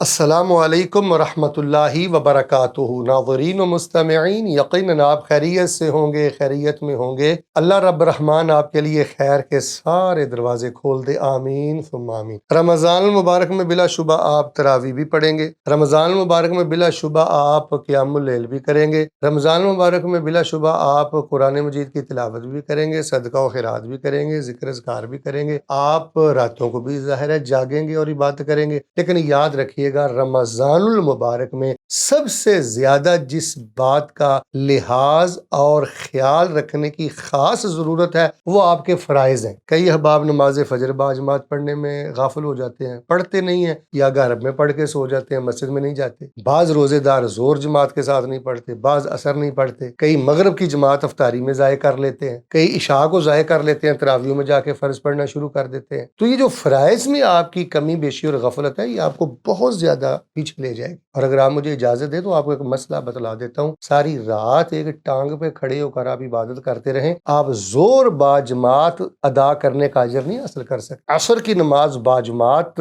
السلام علیکم ورحمۃ اللہ وبرکاتہ۔ ناظرین و مستمعین، یقیناً آپ خیریت سے ہوں گے، خیریت میں ہوں گے۔ اللہ رب الرحمن آپ کے لیے خیر کے سارے دروازے کھول دے، آمین ثم آمین۔ رمضان المبارک میں بلا شبہ آپ تراویح بھی پڑھیں گے، رمضان المبارک میں بلا شبہ آپ قیام اللیل بھی کریں گے، رمضان المبارک میں بلا شبہ آپ قرآن مجید کی تلاوت بھی کریں گے، صدقہ و خیرات بھی کریں گے، ذکر اذکار بھی کریں گے، آپ راتوں کو بھی ظاہر ہے جاگیں گے اور عبادت کریں گے۔ لیکن یاد رکھیے گا، رمضان المبارک میں سب سے زیادہ جس بات کا لحاظ اور خیال رکھنے کی خاص ضرورت ہے وہ آپ کے فرائض ہیں۔ کئی احباب نماز فجر باجماعت پڑھنے میں غافل ہو جاتے ہیں، پڑھتے نہیں ہیں، یا گھر میں پڑھ کے سو جاتے ہیں، مسجد میں نہیں جاتے۔ بعض روزے دار زور جماعت کے ساتھ نہیں پڑھتے، بعض اثر نہیں پڑھتے، کئی مغرب کی جماعت افطاری میں ضائع کر لیتے ہیں، کئی عشاء کو ضائع کر لیتے ہیں، تراویح میں جا کے فرض پڑھنا شروع کر دیتے ہیں۔ تو یہ جو فرائض میں آپ کی کمی بیشی اور غفلت ہے، یہ آپ کو بہت زیادہ پیچھے لے جائے گی۔ اور اگر آپ مجھے اجازت دیں تو آپ کو ایک مسئلہ بتلا دیتا ہوں۔ ساری رات ایک ٹانگ پہ کھڑے ہو کر آپ عبادت کرتے رہیں، آپ زور باجماعت ادا کرنے کا اجر نہیں حاصل کر سکتے۔ عصر کی نماز باجماعت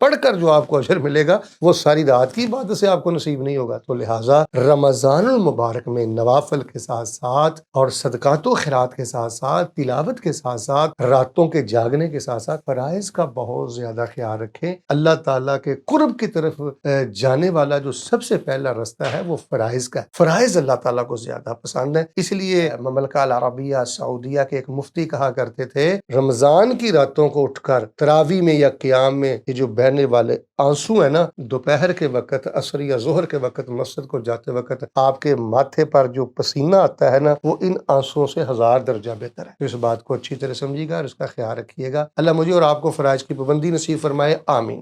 پڑھ کر جو آپ کو اجر ملے گا وہ ساری رات کی عبادت سے آپ کو نصیب نہیں ہوگا۔ تو لہٰذا رمضان المبارک میں نوافل کے ساتھ ساتھ اور صدقات و خیرات کے ساتھ ساتھ، تلاوت کے ساتھ ساتھ، راتوں کے جاگنے کے ساتھ ساتھ فرائض کا بہت زیادہ خیال رکھیں۔ اللہ تعالیٰ کے قرب کی طرف جانے والا جو سب سے پہلا رستہ ہے وہ فرائض کا ہے۔ فرائض اللہ تعالیٰ کو زیادہ پسند ہے، اس لیے مملکہ العربیہ سعودیہ کے ایک مفتی کہا کرتے تھے، رمضان کی راتوں کو اٹھ کر تراویح میں یا قیام میں یہ جو بہنے والے آنسو ہیں نا، دوپہر کے وقت، عصر یا ظہر کے وقت مسجد کو جاتے وقت آپ کے ماتھے پر جو پسینہ آتا ہے نا، وہ ان آنسوؤں سے 1000 درجہ بہتر ہے۔ اس بات کو اچھی طرح سمجھیے گا اور اس کا خیال رکھیے گا۔ اللہ مجھے اور آپ کو فرائض کی پابندی نصیب فرمائے، آمین۔